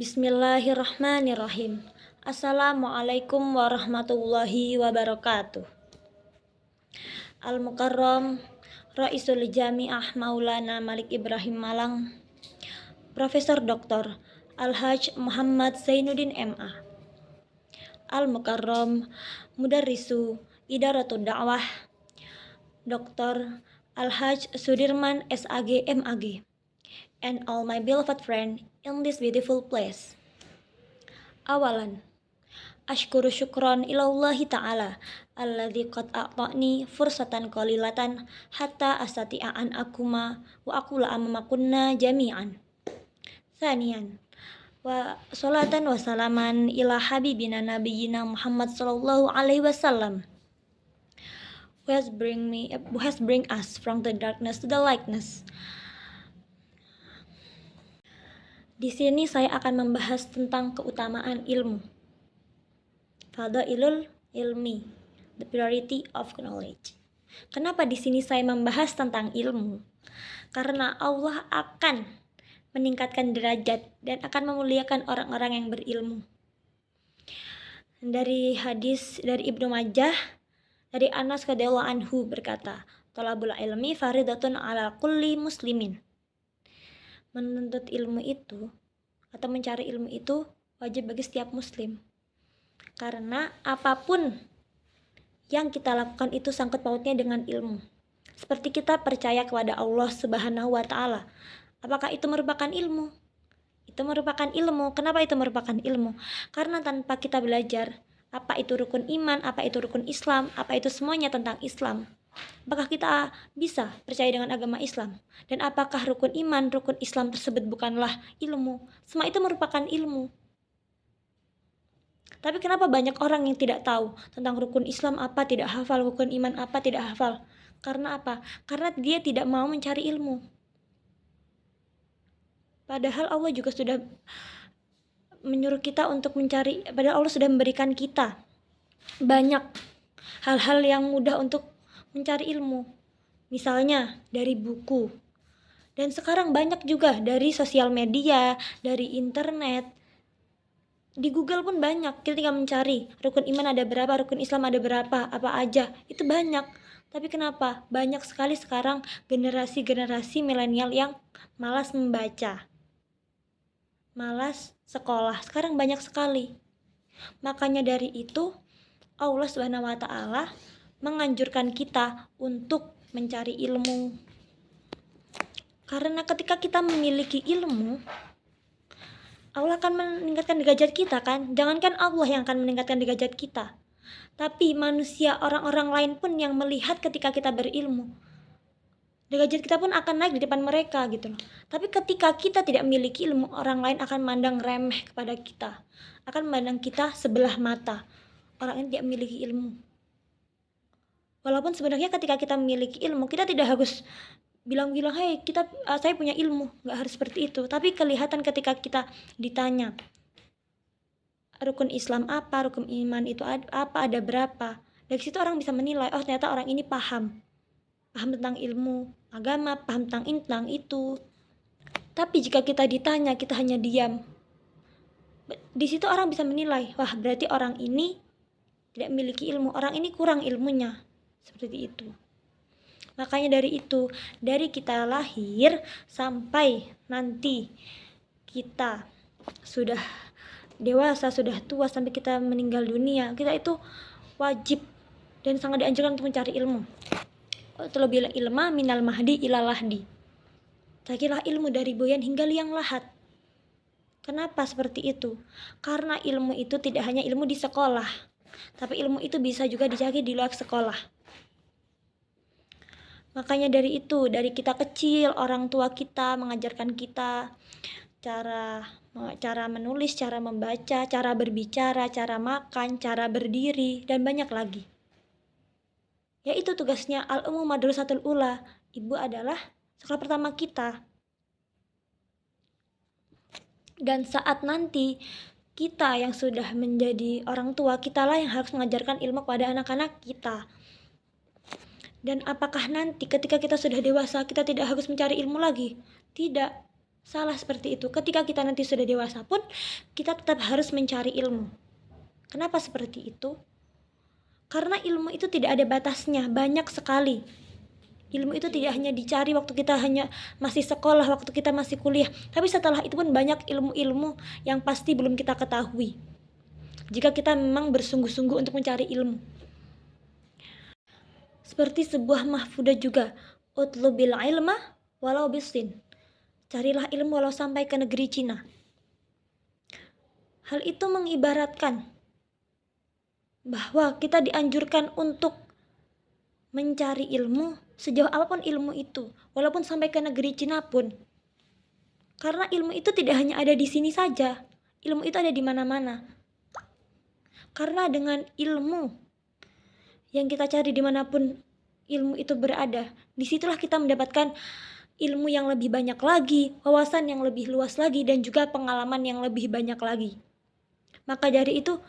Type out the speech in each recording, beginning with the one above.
Bismillahirrahmanirrahim. Assalamualaikum warahmatullahi wabarakatuh. Al-Mukarram Raisul Jami'ah Maulana Malik Ibrahim Malang, Profesor Dr. Al-Hajj Muhammad Zainuddin MA. Al-Mukarram Mudarrisu Idaratul Da'wah, Dr. Al-Hajj Sudirman SAG MAG, and all my beloved friend in this beautiful place. Awalan, ashkuru syukran ilallahi ta'ala alladzi qad a'tani fursatan qalilatan hatta astati'a an akuma wa aqula amama kunna jami'an. Thaniyan, wa salatan wa salaman ila habibina nabiyina Muhammad sallallahu alaihi wasallam who has bring us from the darkness to the lightness. Di sini saya akan membahas tentang keutamaan ilmu. Fadailul ilmi, the priority of knowledge. Kenapa di sini saya membahas tentang ilmu? Karena Allah akan meningkatkan derajat dan akan memuliakan orang-orang yang berilmu. Dari hadis dari Ibnu Majah, dari Anas radhiyallahu anhu berkata, "Thalabul ilmi faridatun ala kulli muslimin." Menuntut ilmu itu atau mencari ilmu itu wajib bagi setiap muslim. Karena apapun yang kita lakukan itu sangkut pautnya dengan ilmu. Seperti kita percaya kepada Allah Subhanahu wa taala. Apakah itu merupakan ilmu? Itu merupakan ilmu. Kenapa itu merupakan ilmu? Karena tanpa kita belajar apa itu rukun iman, apa itu rukun Islam, apa itu semuanya tentang Islam, apakah kita bisa percaya dengan agama Islam? Dan apakah rukun iman, rukun Islam tersebut bukanlah ilmu? Semua itu merupakan ilmu. Tapi kenapa banyak orang yang tidak tahu tentang rukun Islam apa, tidak hafal, rukun iman apa, tidak hafal? Karena apa? Karena dia tidak mau mencari ilmu. Padahal Allah juga sudah menyuruh kita untuk mencari, padahal Allah sudah memberikan kita banyak hal-hal yang mudah untuk mencari ilmu. Misalnya dari buku. Dan sekarang banyak juga dari sosial media, dari internet. Di Google pun banyak, ketika mencari rukun iman ada berapa, rukun Islam ada berapa, apa aja, itu banyak. Tapi kenapa? Banyak sekali sekarang generasi-generasi milenial yang malas membaca, malas sekolah. Sekarang banyak sekali. Makanya dari itu Allah Subhanahu wa taala menganjurkan kita untuk mencari ilmu. Karena ketika kita memiliki ilmu, Allah akan meningkatkan derajat kita kan? Jangankan Allah yang akan meningkatkan derajat kita, tapi manusia, orang-orang lain pun yang melihat ketika kita berilmu, derajat kita pun akan naik di depan mereka gitu loh. Tapi ketika kita tidak memiliki ilmu, orang lain akan memandang remeh kepada kita, akan memandang kita sebelah mata. Orang ini tidak memiliki ilmu. Walaupun sebenarnya ketika kita memiliki ilmu, kita tidak harus bilang-bilang, "Hei, saya punya ilmu." Nggak harus seperti itu. Tapi kelihatan ketika kita ditanya, rukun Islam apa, rukun iman itu apa, ada berapa. Dari situ orang bisa menilai, oh ternyata orang ini paham tentang ilmu agama, paham tentang ini, tentang itu. Tapi jika kita ditanya, kita hanya diam. Di situ orang bisa menilai, wah berarti orang ini tidak memiliki ilmu, orang ini kurang ilmunya. Seperti itu. Makanya dari itu, dari kita lahir sampai nanti kita sudah dewasa, sudah tua, sampai kita meninggal dunia, kita itu wajib dan sangat dianjurkan untuk mencari ilmu. Terlebih ilma minal mahdi ilal lahdi. Carilah ilmu dari boyan hingga liang lahat. Kenapa seperti itu? Karena ilmu itu tidak hanya ilmu di sekolah, tapi ilmu itu bisa juga dicari di luar sekolah. Makanya dari itu, dari kita kecil, orang tua kita mengajarkan kita cara menulis, cara membaca, cara berbicara, cara makan, cara berdiri, dan banyak lagi. Yaitu tugasnya Al-Ummu Madrasatul Ula. Ibu adalah sekolah pertama kita. Dan saat nanti kita yang sudah menjadi orang tua, kitalah yang harus mengajarkan ilmu kepada anak-anak kita. Dan apakah nanti ketika kita sudah dewasa, kita tidak harus mencari ilmu lagi? Tidak. Salah seperti itu. Ketika kita nanti sudah dewasa pun, kita tetap harus mencari ilmu. Kenapa seperti itu? Karena ilmu itu tidak ada batasnya, banyak sekali. Ilmu itu tidak hanya dicari waktu kita hanya masih sekolah, waktu kita masih kuliah, tapi setelah itu pun banyak ilmu-ilmu yang pasti belum kita ketahui. Jika kita memang bersungguh-sungguh untuk mencari ilmu. Seperti sebuah mahfudah juga, utlubil ilma walau bisin. Carilah ilmu walau sampai ke negeri Cina. Hal itu mengibaratkan bahwa kita dianjurkan untuk mencari ilmu sejauh apapun ilmu itu, walaupun sampai ke negeri Cina pun. Karena ilmu itu tidak hanya ada di sini saja, ilmu itu ada di mana-mana. Karena dengan ilmu yang kita cari dimanapun ilmu itu berada, disitulah kita mendapatkan ilmu yang lebih banyak lagi, wawasan yang lebih luas lagi, dan juga pengalaman yang lebih banyak lagi. Maka dari itu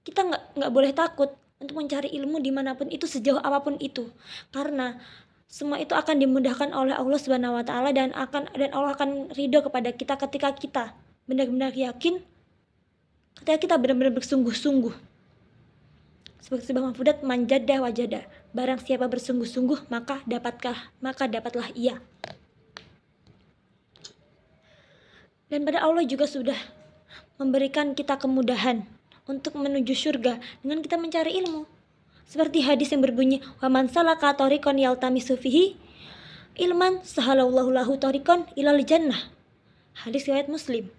kita nggak boleh takut untuk mencari ilmu dimanapun itu, sejauh apapun itu, karena semua itu akan dimudahkan oleh Allah Subhanahu Wa Taala, dan Allah akan ridho kepada kita ketika kita benar-benar yakin, ketika kita benar-benar bersungguh-sungguh. Seperti sebuah mahfudat, manjadah wajadah, barang siapa bersungguh-sungguh maka dapatlah ia. Dan pada Allah juga sudah memberikan kita kemudahan untuk menuju surga dengan kita mencari ilmu. Seperti hadis yang berbunyi, "Wa man salaka tariqan yaltamisu fihi ilman sahalallahu lahu tariqan ilal jannah." Hadis riwayat Muslim.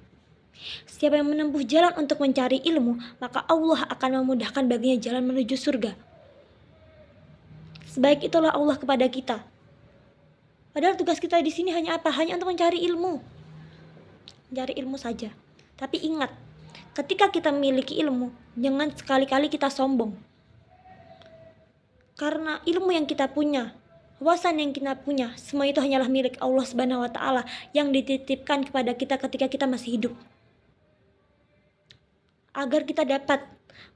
Siapa yang menempuh jalan untuk mencari ilmu, maka Allah akan memudahkan baginya jalan menuju surga. Sebaik itulah Allah kepada kita. Padahal tugas kita di sini hanya apa? Hanya untuk mencari ilmu. Cari ilmu saja. Tapi ingat, ketika kita memiliki ilmu, jangan sekali-kali kita sombong. Karena ilmu yang kita punya, wawasan yang kita punya, semua itu hanyalah milik Allah Subhanahu Wa Taala yang dititipkan kepada kita ketika kita masih hidup. Agar kita dapat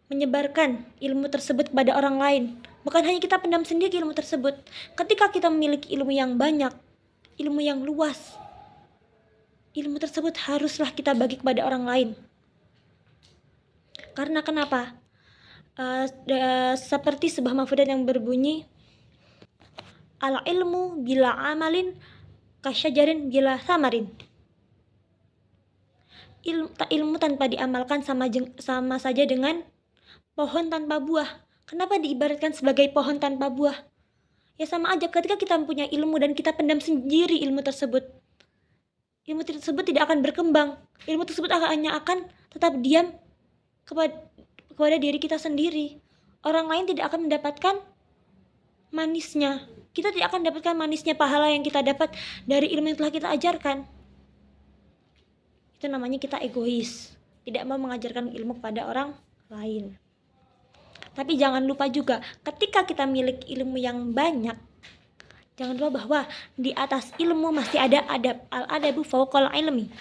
menyebarkan ilmu tersebut kepada orang lain. Bukan hanya kita pendam sendiri ilmu tersebut. Ketika kita memiliki ilmu yang banyak, ilmu yang luas, ilmu tersebut haruslah kita bagi kepada orang lain. Karena kenapa? Seperti sebuah mahfudat yang berbunyi, al ilmu bila amalin kasyajarin bila samarin. Ilmu tanpa diamalkan sama saja dengan pohon tanpa buah. Kenapa diibaratkan sebagai pohon tanpa buah? Ya sama aja, ketika kita mempunyai ilmu dan kita pendam sendiri ilmu tersebut tidak akan berkembang. Ilmu tersebut hanya akan tetap diam kepada diri kita sendiri. Orang lain tidak akan mendapatkan manisnya. Kita tidak akan mendapatkan manisnya pahala yang kita dapat dari ilmu yang telah kita ajarkan. Itu namanya kita egois, tidak mau mengajarkan ilmu kepada orang lain. Tapi jangan lupa juga, ketika kita milik ilmu yang banyak, jangan lupa bahwa di atas ilmu masih ada adab. Al-adabu fawqal ilmi.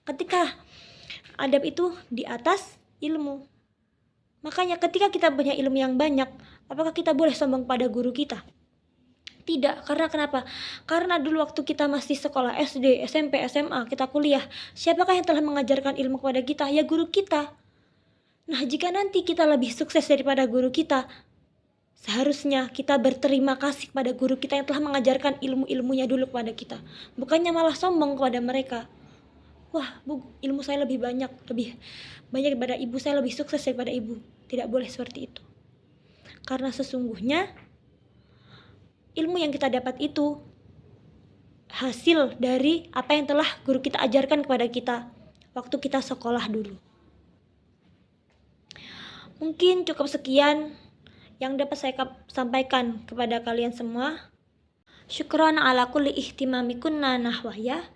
Ketika adab itu di atas ilmu. Makanya ketika kita punya ilmu yang banyak, apakah kita boleh sombong pada guru kita? Tidak. Karena kenapa? Karena dulu waktu kita masih sekolah SD, SMP, SMA, kita kuliah, siapakah yang telah mengajarkan ilmu kepada kita? Ya guru kita. Nah, jika nanti kita lebih sukses daripada guru kita, seharusnya kita berterima kasih kepada guru kita yang telah mengajarkan ilmu-ilmunya dulu kepada kita. Bukannya malah sombong kepada mereka. Wah, Bu, ilmu saya lebih banyak daripada ibu, saya lebih sukses daripada ibu. Tidak boleh seperti itu. Karena sesungguhnya ilmu yang kita dapat itu hasil dari apa yang telah guru kita ajarkan kepada kita waktu kita sekolah dulu. Mungkin cukup sekian yang dapat saya sampaikan kepada kalian semua. Syukran ala kulli ihtimamikunna nahwaya.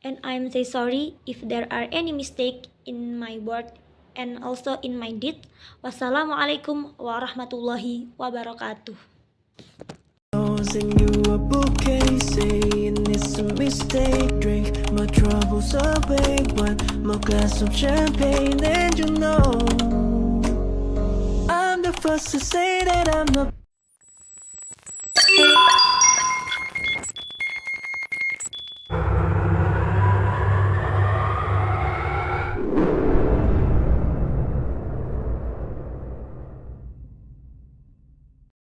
And I'm say sorry if there are any mistake in my word and also in my deed. Wassalamualaikum warahmatullahi wabarakatuh. Send you a bouquet, saying it's a mistake. Drink my troubles away, one more glass of champagne, and you know I'm the first to say that I'm not